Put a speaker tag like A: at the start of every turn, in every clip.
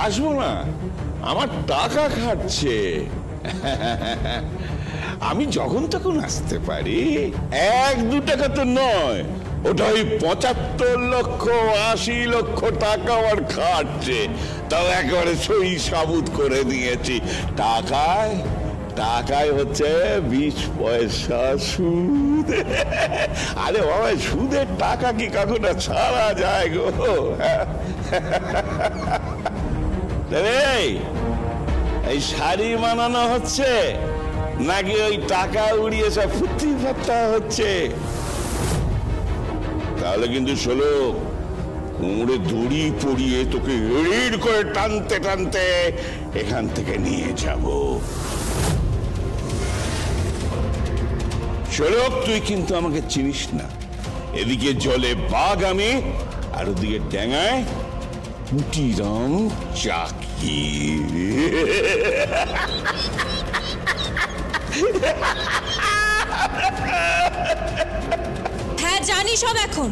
A: আসবো না? আমার টাকা খাচ্ছে, আমি যখন তখন আসতে পারি। 1-2 টাকা তো নয়, ওটা ওই 75 লক্ষ 80 লক্ষ টাকা আমার খাচ্ছে। তাও একেবারে সই সাবুত করে দিয়েছি। টাকায় হচ্ছে 20 পয়সা সুদ। আরে বাবা, সুদের টাকা কি কখনো ছাড়া যায় গো? এই শাড়ি বানানো হচ্ছে নাকি ওই টাকা উড়িয়ে সব ফুর্তি ফাত্তা হচ্ছে? তাহলে কিন্তু শোলক, কোমরে দড়ি পরিয়ে তোকে রিড় করে টানতে টানতে এখান থেকে নিয়ে যাব। শোলক, তুই কিন্তু আমাকে চিনিস না। এদিকে জলে বাঘ আমি, আর ওদিকে ডেঙ্গায় পুটিরাম চাকি।
B: হ্যাঁ, জানি সব। এখন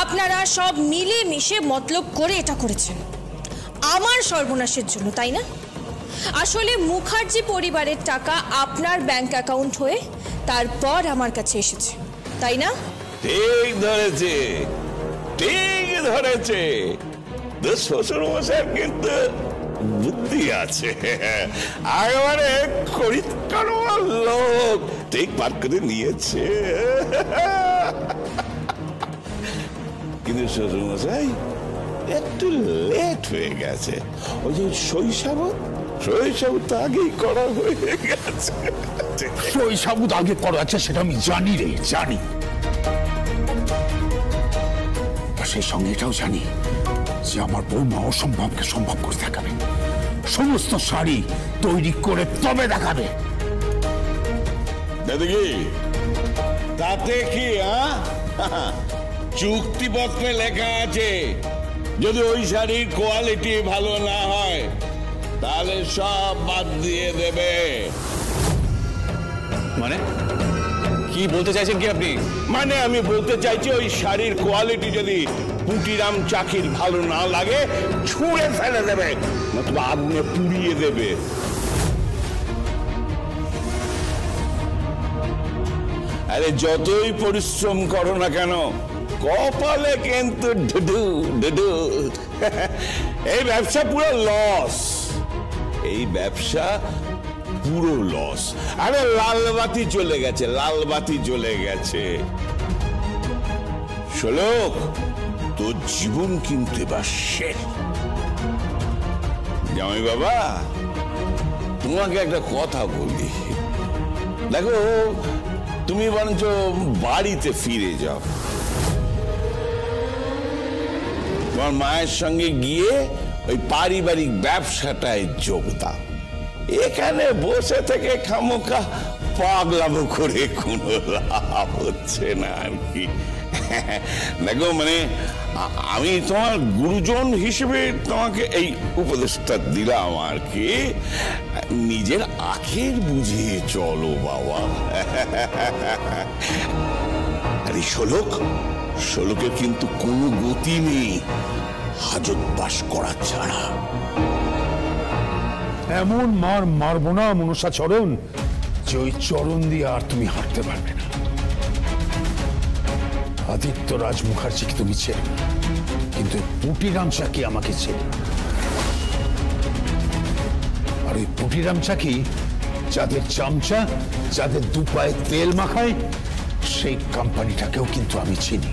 B: আপনারা সব মিলে মিশে মতলব করে এটা করেছেন আমার সর্বনাশের জন্য, তাই না? আসলে মুখার্জি পরিবারের টাকা আপনার ব্যাংক অ্যাকাউন্ট হয়ে তারপর আমার কাছে এসেছে, তাই না?
A: ঠিক ধরেছে, ঠিক ধরেছে। শ্বশুর মশাইয়ের কিন্তু বুদ্ধি আছে, একেবারে খরিদ করবার লোক, ঠিক বার করে নিয়েছে। কিন্তু শ্বশুর মশাই একটু লেট হয়ে গেছে। ওই যে শৈশাবত তো আগেই করা হয়ে গেছে।
C: শৈশাবত আগে করা আছে সেটা আমি জানি রে, জানি। সেই সঙ্গে এটাও জানি যে আমার বৌমা অসম্ভবকে সম্ভব করে দেখাবে, সমস্ত শাড়ি তৈরি করে তবে দেখাবে।
A: দেখি তাতে কি? চুক্তিপত্রে লেখা আছে যদি ওই শাড়ির কোয়ালিটি ভালো না হয় তাহলে সব বাদ দিয়ে দেবে।
D: মানে কি বলতে চাইছেন কি আপনি?
A: মানে আমি বলতে চাইছি ওই শাড়ির কোয়ালিটি যদি পুটিরাম চাকির ভালো না লাগে ছুঁড়ে ফেলে দেবে, নতুবা আগুনে পুড়িয়ে দেবে। আরে যতই পরিশ্রম করো না কেন, কপালে কিন্তু ডুডু ডুডু। এই ব্যবসা পুরো লস, এই ব্যবসা পুরো লস। আরে লালবাতি চলে গেছে, লালবাতি চলে গেছে। শোলক, তোর জীবন কিন্তু এবার শেষ। জামাই বাবা, তোমাকে একটা কথা বলি। দেখো, তুমি বরঞ্চ বাড়িতে ফিরে যাও, তোমার মায়ের সঙ্গে গিয়ে ওই পারিবারিক ব্যবসাটায় যোগ দাও। এখানে বসে থেকে খামোখা পাগলামো করে কোনো লাভ হচ্ছে না আর কি। দেখো, মানে আমি তোমার গুরুজন হিসেবে তোমাকে এই উপদেশটা দিলাম আর কি, নিজের আখের বুঝিয়ে চলো বাবা। আরে শোলকের কিন্তু কোনো গতি নেই হাজত বাস করা ছাড়া।
C: এমন মার মারবো না মনসা চরণ যে ওই চরণ দিয়ে আর তুমি হাঁটতে পারবে না। আদিত্য রাজ মুখার্জিকে তুমি চেনো না, কিন্তু পুটিরাম চাকি আমাকে চেনে। আর ওই পুটিরাম চাকি যাদের চামচা, যাদের দুপায়ে তেল মাখায়, সেই কোম্পানিটাকেও কিন্তু আমি চিনি।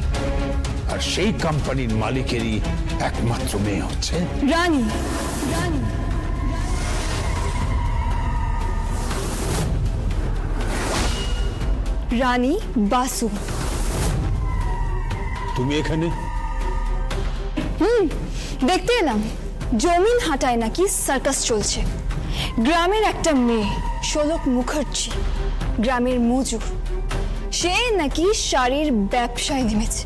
C: আর সেই কোম্পানির মালিকেরই একমাত্র মেয়ে হচ্ছে
B: রানী। রানী বাসু।
C: তুমি এখানে?
B: দেখতে এলাম জমিন হাঁটায় নাকি সার্কাস চলছে। গ্রামের একটা মেয়ে শোলক মুখার্জি, গ্রামের মজুর, সে নাকি শাড়ির ব্যবসায় নেমেছে।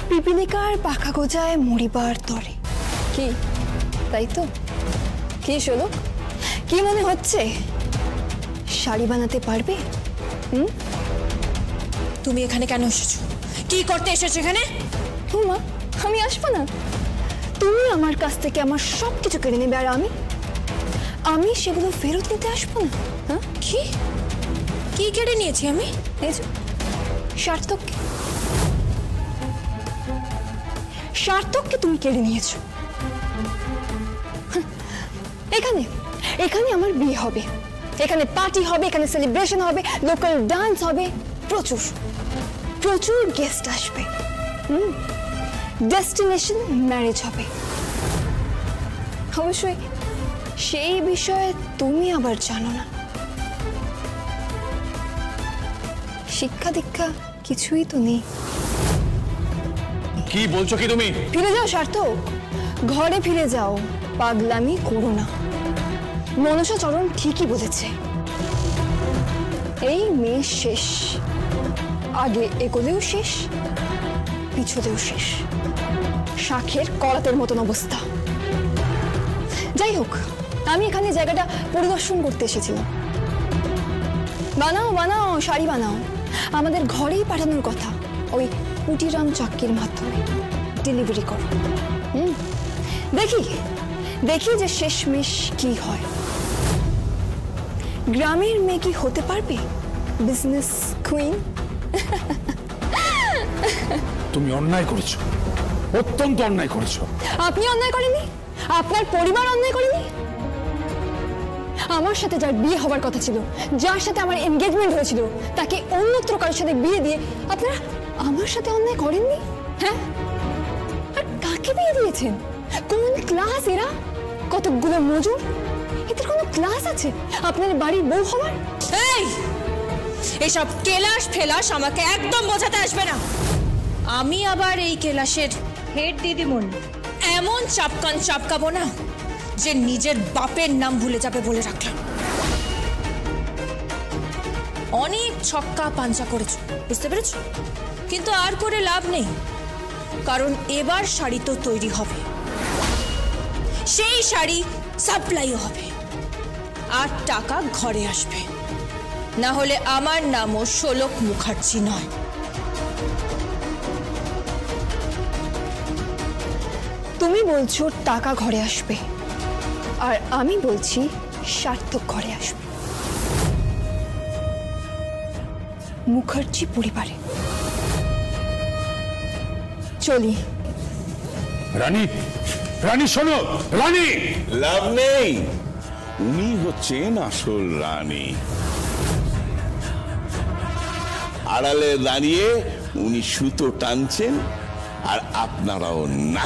B: পিপিলিকার পাখা গোজায় মরিবার তরে। কি তাই তো? কি শোলক, কি মনে হচ্ছে শাড়ি বানাতে পারবে? তুমি এখানে কেন এসেছো? কি করতে এসেছো এখানে?
E: মা, আমি আসবো না? তুমি আমার কাছ থেকে আমার সব কিছু কেড়ে নেবে আর আমি সেগুলো ফেরত নিতে আসবো না? হ্যাঁ,
B: কি কি কেড়ে নিয়েছি আমি?
E: এই যে সার্থককে তুমি কেড়ে নিয়েছো। এখানে এখানে আমার বিয়ে হবে, এখানে পার্টি হবে, এখানে সেলিব্রেশন হবে, লোকাল ডান্স হবে, প্রচুর প্রচুর গেস্ট আসবে, ডেস্টিনেশন ম্যারেজ হবে। অবশ্যই সেই বিষয়ে তুমি আবার জানো না, শিক্ষা দীক্ষা কিছুই তো নেই।
D: কি বলছো কি তুমি?
E: ফিরে যাও সার্থক, ঘরে ফিরে যাও, পাগলামি করো না। মনসা চরণ ঠিকই বলেছে, এই মেয়ে শেষ, আগে এগোলেও শেষ, পিছলেও শেষ, শাঁখের করাতের মতন অবস্থা। যাই হোক, আমি এখানে জায়গাটা পরিদর্শন করতে এসেছিলাম। বানাও বানাও, শাড়ি বানাও, আমাদের ঘরেই পাঠানোর কথা, ওই কুটিরাম চাক্কির মাধ্যমে ডেলিভারি করো। দেখি দেখি যে শেষমেশ কি হয়। গ্রামের মেয়ে কি হতে পারবে বিজনেস কুইন?
C: তুমি অন্যায় করেছো, অত্যন্ত অন্যায় করেছো।
E: আপনি অন্যায় করেননি, আপনার পরিবার অন্যায় করেনি। আমার সাথে যার বিয়ে হবার কথা ছিল, যার সাথে আমার এনগেজমেন্ট হয়েছিল, তাকে অন্যত্র কারোর সাথে বিয়ে দিয়ে আপনারা আমার সাথে অন্যায় করেননি? হ্যাঁ, আর কাকে বিয়ে দিয়েছেন? কোন ক্লাস এরা? কতগুলো মজুর, এদের কোনো ক্লাস আছে আপনার বাড়ির বউ হওয়ার?
B: এই এসব কেলাস ফেলাস আমাকে একদম বোঝাতে আসবে না। আমি আবার এই কেলাসের হেড দিদিমণি এমন চাপকান চাপকাবো না যে নিজের বাপের নাম ভুলে যাবে বলে রাখলাম। অনেক ছক্কা পাঞ্চা করেছো, বুঝতে পেরেছো? কিন্তু আর করে লাভ নেই, কারণ এবার শাড়ি তো তৈরি হবে, সেই শাড়ি সাপ্লাইও হবে, আর টাকা ঘরে আসবে। না হলে আমার নামও শোলক মুখার্জি নয়।
E: তুমি বলছো টাকা ঘরে আসবে, আর আমি বলছি সার্থক ঘরে আসবে, মুখার্জি পরিবারে। চলি।
C: রানী, রানী শোনো, রানী।
A: লাভ নেই, উনি হচ্ছেন আসল রানী। আড়ালে দাঁড়িয়ে উনি সুতো টানছেন, আর আপনারাও না